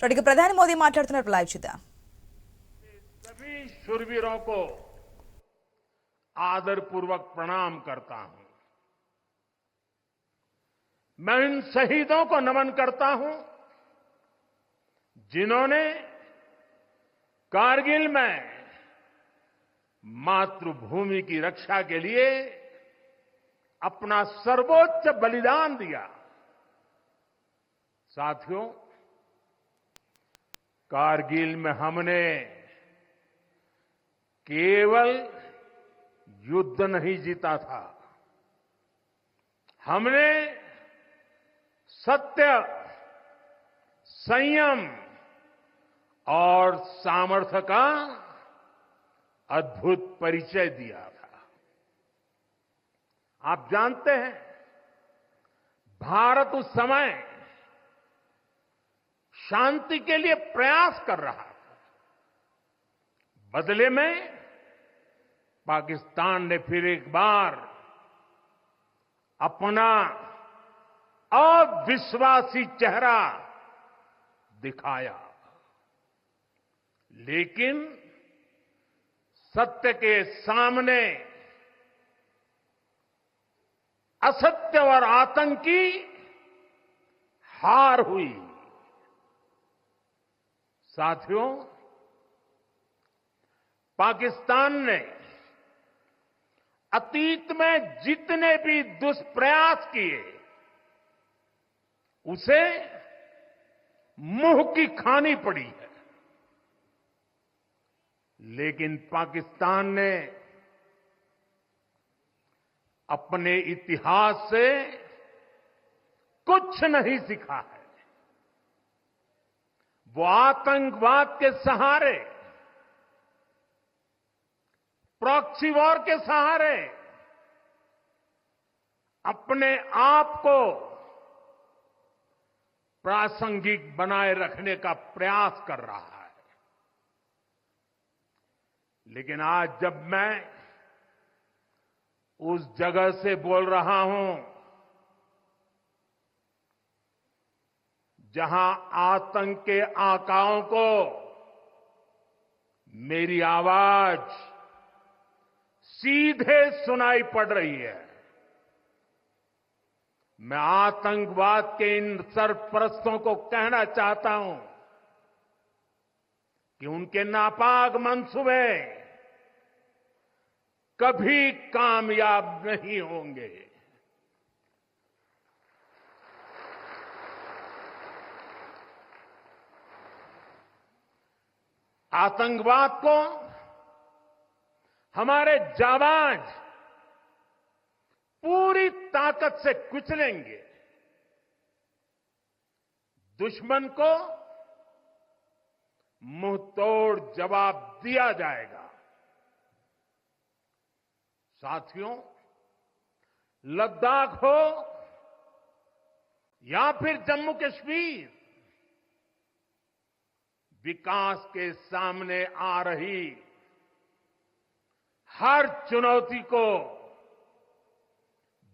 ఇక ప్రధాని మోదీ మాట్లాడుతున్నారు, లైవ్ చూద్దాం. सभी शूरवीरों को आदरपूर्वक प्रणाम करता हूं. मैं इन शहीदों को नमन करता हूं जिन्होंने कारगिल में मातृभूमि की रक्षा के लिए अपना सर्वोच्च बलिदान दिया. साथियों, कारगिल में हमने केवल युद्ध नहीं जीता था, हमने सत्य, संयम और सामर्थ्य का अद्भुत परिचय दिया था. आप जानते हैं, भारत उस समय शांति के लिए प्रयास कर रहा था. बदले में पाकिस्तान ने फिर एक बार अपना अविश्वासी चेहरा दिखाया. लेकिन सत्य के सामने असत्य और आतंक की हार हुई. साथियों, पाकिस्तान ने अतीत में जितने भी दुष्प्रयास किए उसे मुंह की खानी पड़ी है. लेकिन पाकिस्तान ने अपने इतिहास से कुछ नहीं सीखा है. वो आतंकवाद के सहारे, प्रॉक्सी वॉर के सहारे अपने आप को प्रासंगिक बनाए रखने का प्रयास कर रहा है. लेकिन आज जब मैं उस जगह से बोल रहा हूं जहां आतंक के आकाओं को मेरी आवाज सीधे सुनाई पड़ रही है, मैं आतंकवाद के इन सरपरस्तों को कहना चाहता हूं कि उनके नापाक मंसूबे कभी कामयाब नहीं होंगे. आतंकवाद को हमारे जाबाज पूरी ताकत से कुचलेंगे. दुश्मन को मुंहतोड़ जवाब दिया जाएगा. साथियों, लद्दाख हो या फिर जम्मू कश्मीर, विकास के सामने आ रही हर चुनौती को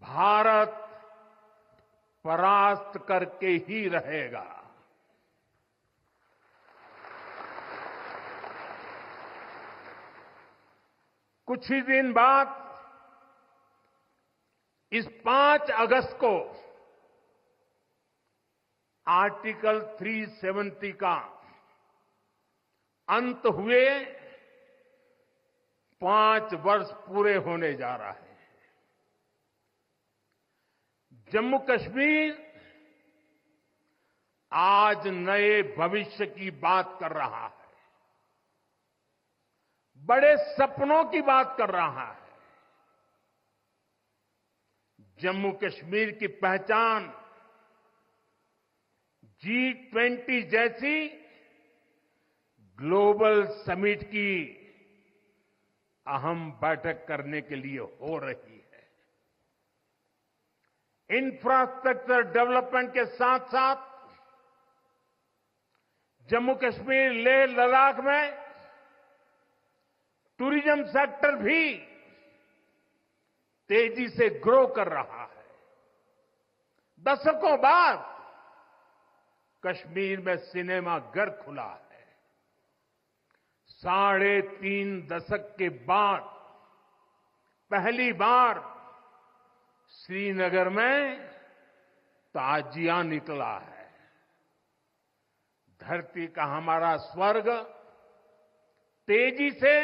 भारत परास्त करके ही रहेगा. कुछ ही दिन बाद इस 5 अगस्त को आर्टिकल 370 का अंत हुए 5 वर्ष पूरे होने जा रहा है. जम्मू कश्मीर आज नए भविष्य की बात कर रहा है, बड़े सपनों की बात कर रहा है. जम्मू कश्मीर की पहचान G20 जैसी ग्लोबल समिट की अहम बैठक करने के लिए हो रही है. इंफ्रास्ट्रक्चर डेवलपमेंट के साथ साथ जम्मू कश्मीर, लेह, लद्दाख में टूरिज्म सेक्टर भी तेजी से ग्रो कर रहा है. दशकों बाद कश्मीर में सिनेमा घर खुला है। 3.5 दशक के बाद पहली बार श्रीनगर में ताजिया निकला है। धरती का हमारा स्वर्ग तेजी से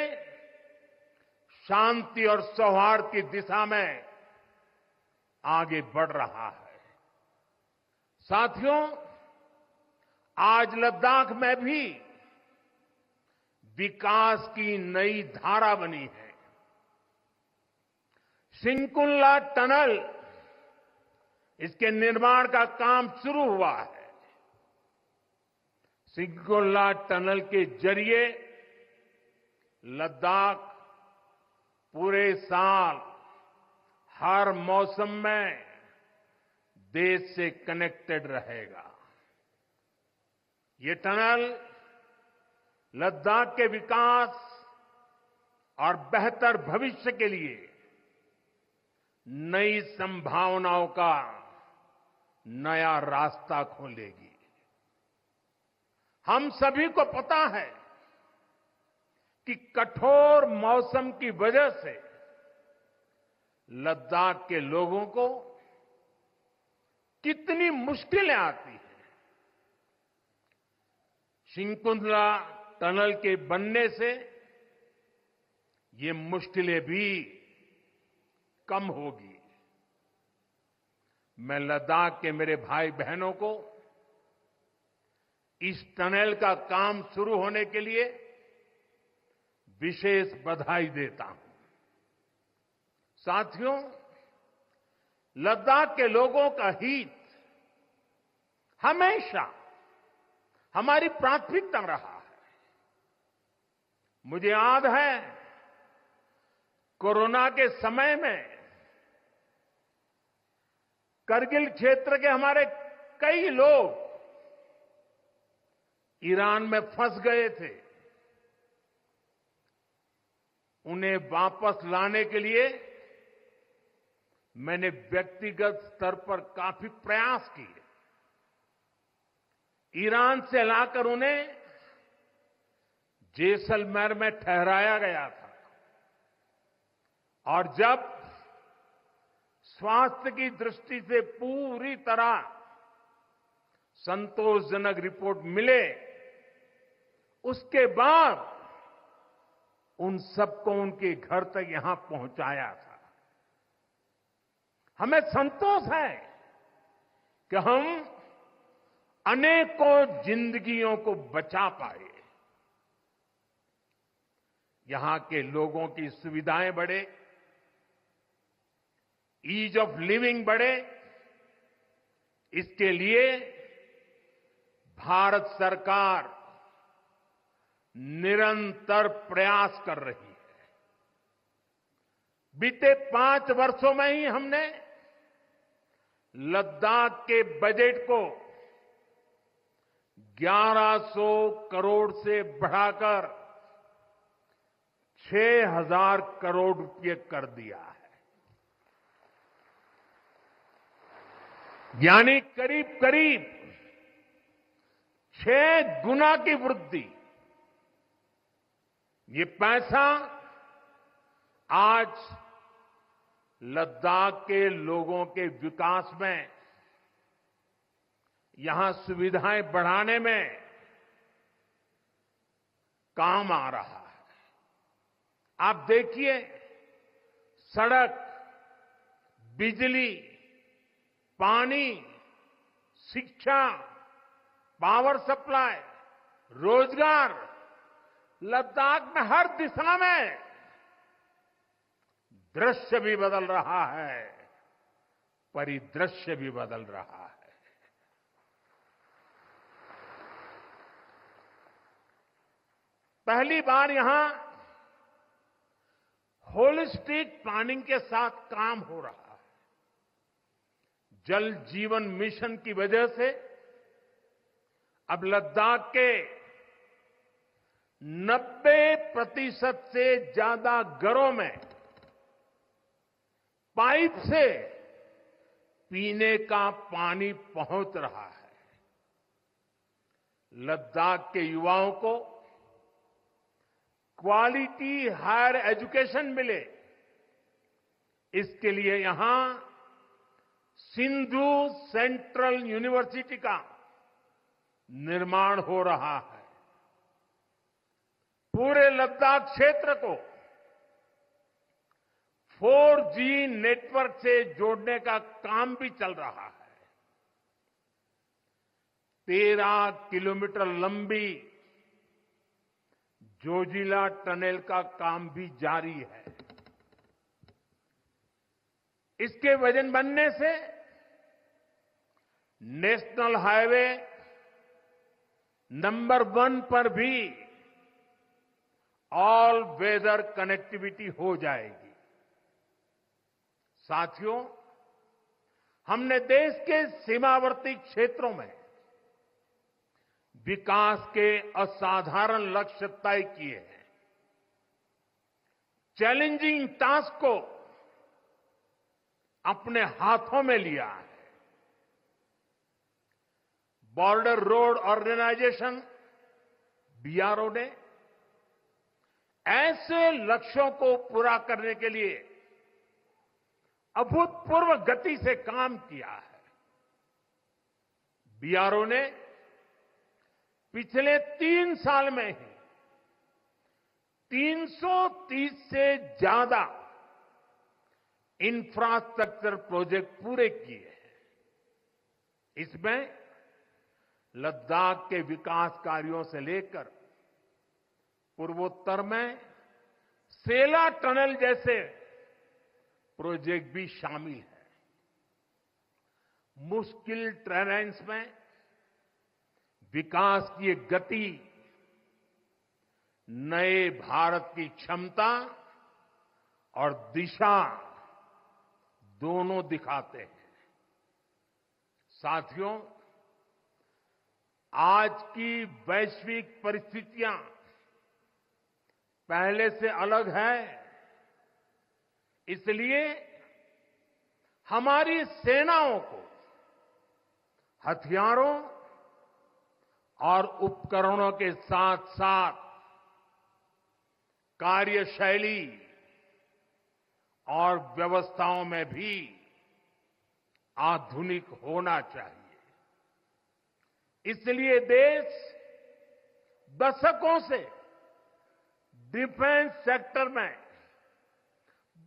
शांति और सौहार्द की दिशा में आगे बढ़ रहा है। साथियों, आज लद्दाख में भी विकास की नई धारा बनी है। सिंकुल्ला टनल, इसके निर्माण का काम शुरू हुआ है। सिंकुल्ला टनल के जरिए लद्दाख पूरे साल हर मौसम में देश से कनेक्टेड रहेगा। ये टनल लद्दाख के विकास और बेहतर भविष्य के लिए नई संभावनाओं का नया रास्ता खोलेगी। हम सभी को पता है कि कठोर मौसम की वजह से लद्दाख के लोगों को कितनी मुश्किलें आती हैं। सिंकुल्ला टनल के बनने से ये मुश्किलें भी कम होगी। मैं लद्दाख के मेरे भाई बहनों को इस टनल का काम शुरू होने के लिए विशेष बधाई देता हूं। साथियों, लद्दाख के लोगों का हित हमेशा हमारी प्राथमिकता रहा है। मुझे याद है, कोरोना के समय में करगिल क्षेत्र के हमारे कई लोग ईरान में फंस गए थे। उन्हें वापस लाने के लिए मैंने व्यक्तिगत स्तर पर काफी प्रयास किए। ईरान से लाकर उन्हें जैसलमेर में ठहराया गया था और जब स्वास्थ्य की दृष्टि से पूरी तरह संतोषजनक रिपोर्ट मिले, उसके बाद उन सबको उनके घर तक यहां पहुंचाया था। हमें संतोष है कि हम अनेकों जिंदगियों को बचा पाए। यहां के लोगों की सुविधाएं बढ़े, ईज ऑफ लिविंग बढ़े, इसके लिए भारत सरकार निरंतर प्रयास कर रही है। बीते 5 वर्षों में ही हमने लद्दाख के बजट को 1100 करोड़ से बढ़ाकर 6000 करोड़ रुपये कर दिया है। यानी करीब करीब 6 गुना की वृद्धि। ये पैसा आज लद्दाख के लोगों के विकास में, यहां सुविधाएं बढ़ाने में काम आ रहा है। आप देखिए, सड़क, बिजली, पानी, शिक्षा, पावर सप्लाई, रोजगार, लद्दाख में हर दिशा में दृश्य भी बदल रहा है, परिदृश्य भी बदल रहा है। पहली बार यहां होलिस्टिक प्लानिंग के साथ काम हो रहा है। जल जीवन मिशन की वजह से अब लद्दाख के 90% से ज्यादा घरों में पाइप से पीने का पानी पहुंच रहा है। लद्दाख के युवाओं को क्वालिटी हायर एजुकेशन मिले, इसके लिए यहां सिंधु सेंट्रल यूनिवर्सिटी का निर्माण हो रहा है। पूरे लद्दाख क्षेत्र को 4G नेटवर्क से जोड़ने का काम भी चल रहा है। 13 किलोमीटर लंबी जोजिला टनल का काम भी जारी है। इसके वजन बनने से नेशनल हाईवे नंबर 1 पर भी ऑल वेदर कनेक्टिविटी हो जाएगी। साथियों, हमने देश के सीमावर्ती क्षेत्रों में विकास के असाधारण लक्ष्य तय किए हैं। चैलेंजिंग टास्क को अपने हाथों में लिया है। बॉर्डर रोड ऑर्गेनाइजेशन बीआरओ ने ऐसे लक्ष्यों को पूरा करने के लिए अभूतपूर्व गति से काम किया है। बीआरओ ने पिछले 3 साल में ही 330 से ज्यादा इंफ्रास्ट्रक्चर प्रोजेक्ट पूरे किए हैं। इसमें लद्दाख के विकास कार्यों से लेकर पूर्वोत्तर में सेला टनल जैसे प्रोजेक्ट भी शामिल है। मुश्किल टेरेन्स में विकास की ये गति नए भारत की क्षमता और दिशा दोनों दिखाते हैं। साथियों, आज की वैश्विक परिस्थितियां पहले से अलग है। इसलिए हमारी सेनाओं को हथियारों और उपकरणों के साथ साथ कार्यशैली और व्यवस्थाओं में भी आधुनिक होना चाहिए। इसलिए देश दशकों से डिफेंस सेक्टर में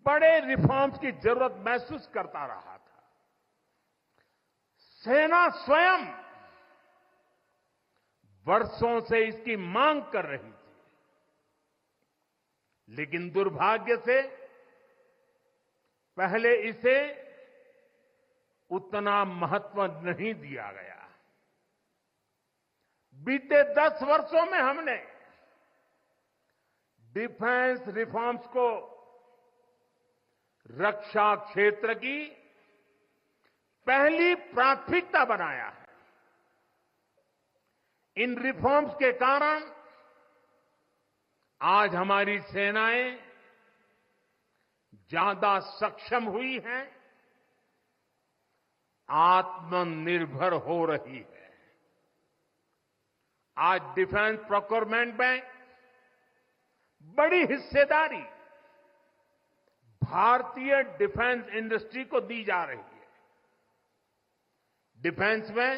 बड़े रिफॉर्म्स की जरूरत महसूस करता रहा था। सेना स्वयं वर्षों से इसकी मांग कर रही थी, लेकिन दुर्भाग्य से पहले इसे उतना महत्व नहीं दिया गया। बीते 10 वर्षों में हमने डिफेंस रिफॉर्म्स को रक्षा क्षेत्र की पहली प्राथमिकता बनाया है। इन रिफॉर्म्स के कारण आज हमारी सेनाएं ज्यादा सक्षम हुई हैं, आत्मनिर्भर हो रही है। आज डिफेंस प्रोक्योरमेंट में बड़ी हिस्सेदारी भारतीय डिफेंस इंडस्ट्री को दी जा रही है। डिफेंस में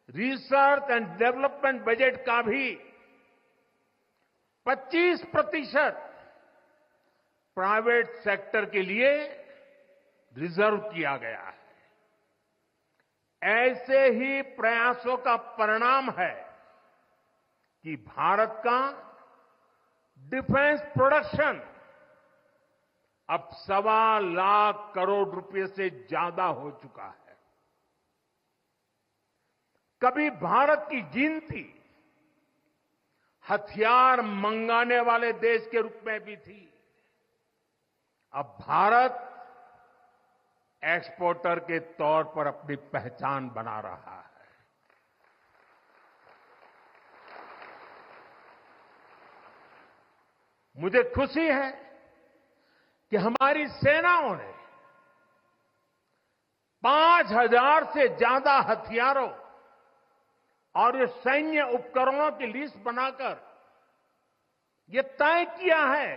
रिसर्च एंड डेवलपमेंट बजट का भी 25% प्राइवेट सेक्टर के लिए रिजर्व किया गया है। ऐसे ही प्रयासों का परिणाम है कि भारत का डिफेंस प्रोडक्शन अब 1.25 लाख करोड़ रुपए से ज्यादा हो चुका है। कभी भारत की गिनती हथियार मंगाने वाले देश के रूप में भी थी। अब भारत एक्सपोर्टर के तौर पर अपनी पहचान बना रहा है। मुझे खुशी है कि हमारी सेनाओं ने 5000 से ज्यादा हथियारों और ये सैन्य उपकरणों की लिस्ट बनाकर ये तय किया है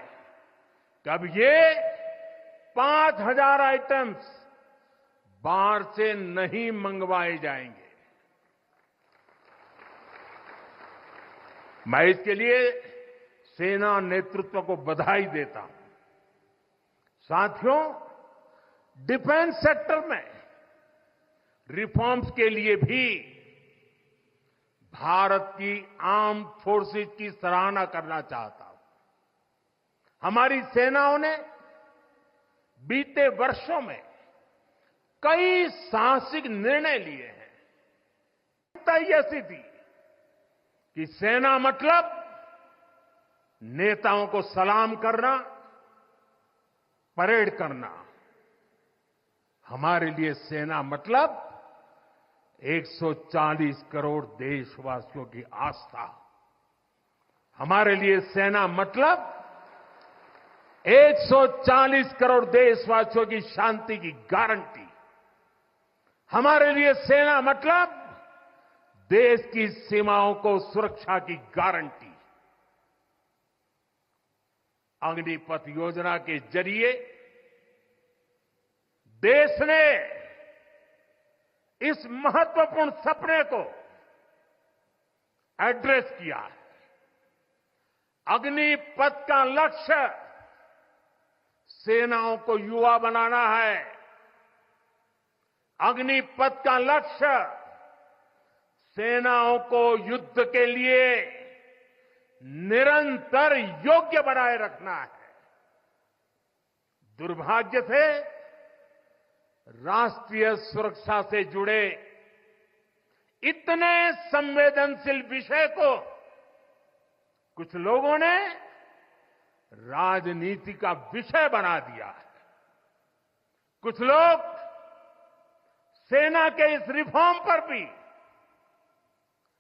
कि अब ये 5,000 आइटम्स बाहर से नहीं मंगवाए जाएंगे। मैं इसके लिए सेना नेतृत्व को बधाई देता हूं। साथियों, डिफेंस सेक्टर में रिफॉर्म्स के लिए भी भारत की आर्म्ड फोर्सेस की सराहना करना चाहता हूं। हमारी सेनाओं ने बीते वर्षों में कई साहसिक निर्णय लिए हैं। तय ऐसी थी कि सेना मतलब नेताओं को सलाम करना, परेड करना। हमारे लिए सेना मतलब 140 करोड़ देशवासियों की आस्था। हमारे लिए सेना मतलब 140 करोड़ देशवासियों की शांति की गारंटी। हमारे लिए सेना मतलब देश की सीमाओं को सुरक्षा की गारंटी। अग्निपथ योजना के जरिए देश ने इस महत्वपूर्ण सपने को एड्रेस किया है। अग्निपथ का लक्ष्य सेनाओं को युवा बनाना है। अग्निपथ का लक्ष्य सेनाओं को युद्ध के लिए निरंतर योग्य बनाए रखना है। दुर्भाग्य से राष्ट्रीय सुरक्षा से जुड़े इतने संवेदनशील विषय को कुछ लोगों ने राजनीति का विषय बना दिया है। कुछ लोग सेना के इस रिफॉर्म पर भी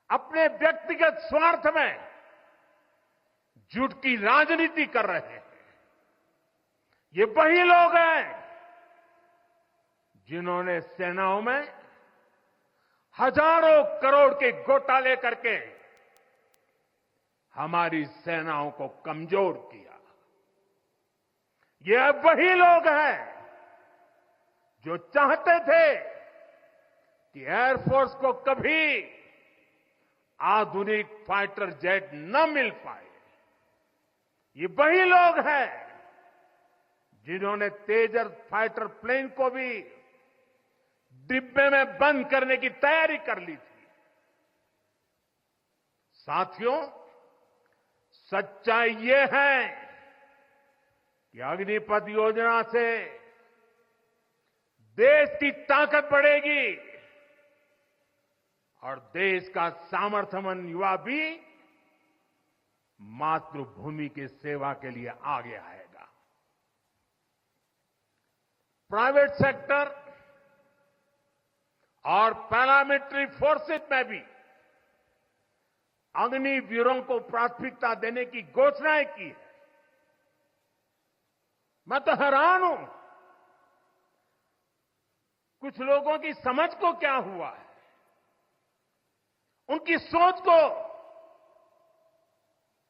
अपने व्यक्तिगत स्वार्थ में झूठ की राजनीति कर रहे हैं। ये वही लोग हैं जिन्होंने सेनाओं में हजारों करोड़ के घोटाले करके हमारी सेनाओं को कमजोर किया। ये वही लोग हैं जो चाहते थे कि एयरफोर्स को कभी आधुनिक फाइटर जेट न मिल पाए। ये वही लोग हैं जिन्होंने तेजस फाइटर प्लेन को भी डिब्बे में बंद करने की तैयारी कर ली थी। साथियों, सच्चाई ये है कि अग्निपथ योजना से देश की ताकत बढ़ेगी और देश का सामर्थ्यवान युवा भी मातृभूमि की सेवा के लिए आगे आएगा। प्राइवेट सेक्टर और पैरामिलिट्री फोर्सेस में भी अग्निवीरों को प्राथमिकता देने की घोषणाएं की है। मैं तो हैरान हूं, कुछ लोगों की समझ को क्या हुआ है, उनकी सोच को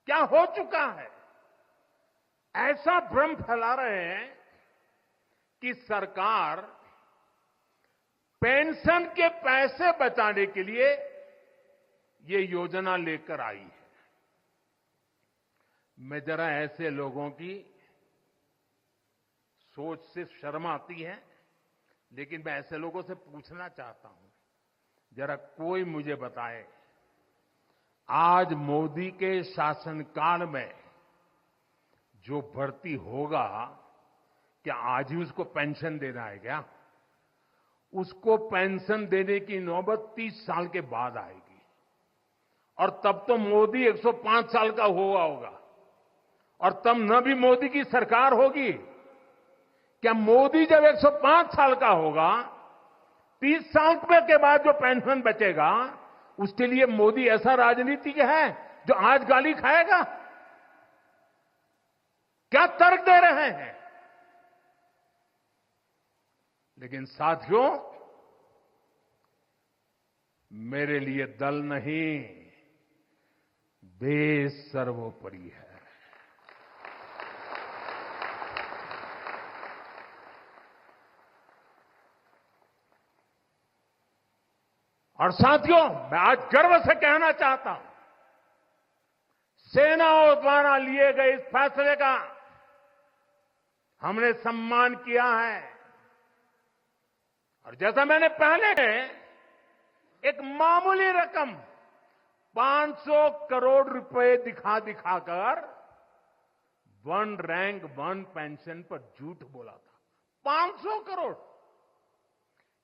क्या हो चुका है। ऐसा भ्रम फैला रहे हैं कि सरकार पेंशन के पैसे बचाने के लिए ये योजना लेकर आई है। मैं जरा ऐसे लोगों की सोच से शर्म आती है, लेकिन मैं ऐसे लोगों से पूछना चाहता हूं, जरा कोई मुझे बताए, आज मोदी के शासनकाल में जो भर्ती होगा, क्या आज ही उसको पेंशन देना है क्या? उसको पेंशन देने की नौबत 30 साल के बाद आएगी और तब तो मोदी 105 साल का हुआ होगा और तब न भी मोदी की सरकार होगी। क्या मोदी जब 105 साल का होगा, 30 साल के बाद जो पेंशन बचेगा उसके लिए मोदी ऐसा राजनीतिक है जो आज गाली खाएगा? क्या तर्क दे रहे हैं? लेकिन साथियों, मेरे लिए दल नहीं, देश सर्वोपरि है। और साथियों, मैं आज गर्व से कहना चाहता हूं, सेनाओं द्वारा लिए गए इस फैसले का हमने सम्मान किया है। और जैसा मैंने पहले एक मामूली रकम 500 करोड़ रुपए दिखाकर वन रैंक वन पेंशन पर झूठ बोला था। 500 करोड़।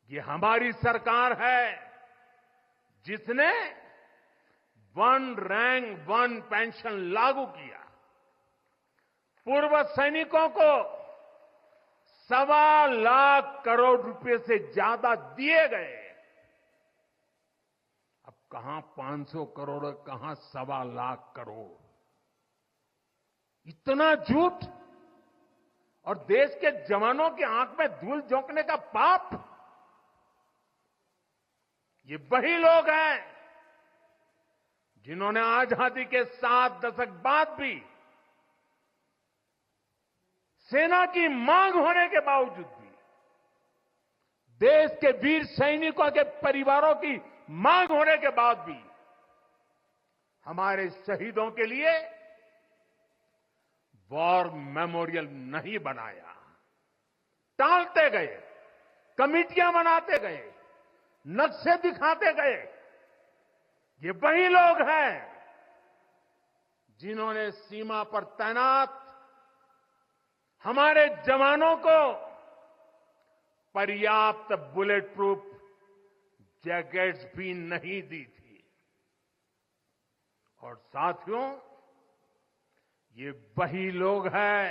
ये हमारी सरकार है जिसने वन रैंक वन पेंशन लागू किया। पूर्व सैनिकों को 1.25 लाख करोड़ रुपए से ज्यादा दिए गए। अब कहां 500 करोड़, कहां 1.25 लाख करोड़। इतना झूठ और देश के जवानों की आंख में धूल झोंकने का पाप। ये वही लोग हैं जिन्होंने आजादी के 7 दशक बाद भी सेना की मांग होने के बावजूद भी, देश के वीर सैनिकों के परिवारों की मांग होने के बाद भी हमारे शहीदों के लिए वॉर मेमोरियल नहीं बनाया। टालते गए, कमिटियां बनाते गए, नक्शे दिखाते गए। ये वही लोग हैं जिन्होंने सीमा पर तैनात हमारे जवानों को पर्याप्त बुलेट प्रूफ जैकेट्स भी नहीं दी थी। और साथियों, ये वही लोग हैं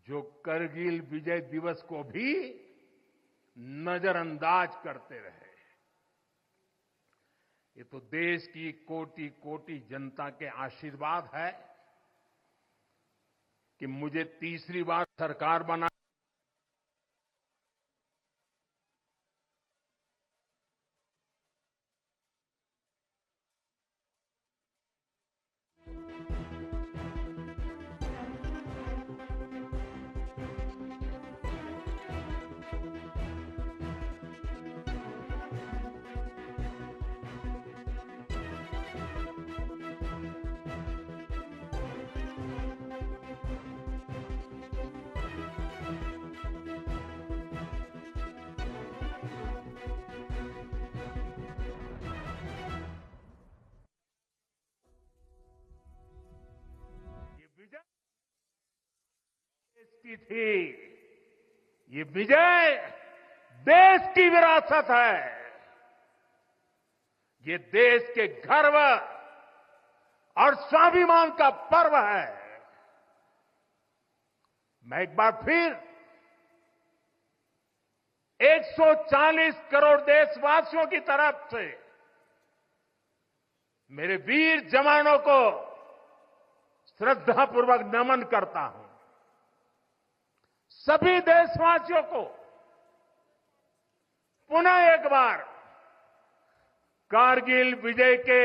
जो करगिल विजय दिवस को भी नजरअंदाज करते रहे। ये तो देश की कोटि कोटि जनता के आशीर्वाद है कि मुझे तीसरी बार सरकार बना। की थी, ये विजय देश की विरासत है। ये देश के गर्व और स्वाभिमान का पर्व है। मैं एक बार फिर 140 करोड़ देशवासियों की तरफ से मेरे वीर जवानों को श्रद्धापूर्वक नमन करता हूं। सभी देशवासियों को पुनः एक बार कारगिल विजय के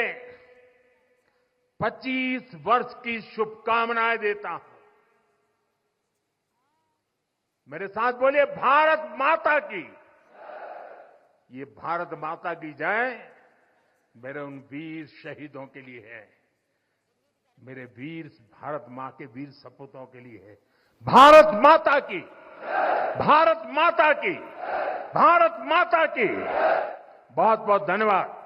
25 वर्ष की शुभकामनाएं देता हूं। मेरे साथ बोलिए, भारत माता की। ये भारत माता की जय मेरे उन वीर शहीदों के लिए है, मेरे वीर भारत मां के वीर सपूतों के लिए है। भारत माता की, भारत माता की, भारत माता की। बहुत बहुत धन्यवाद।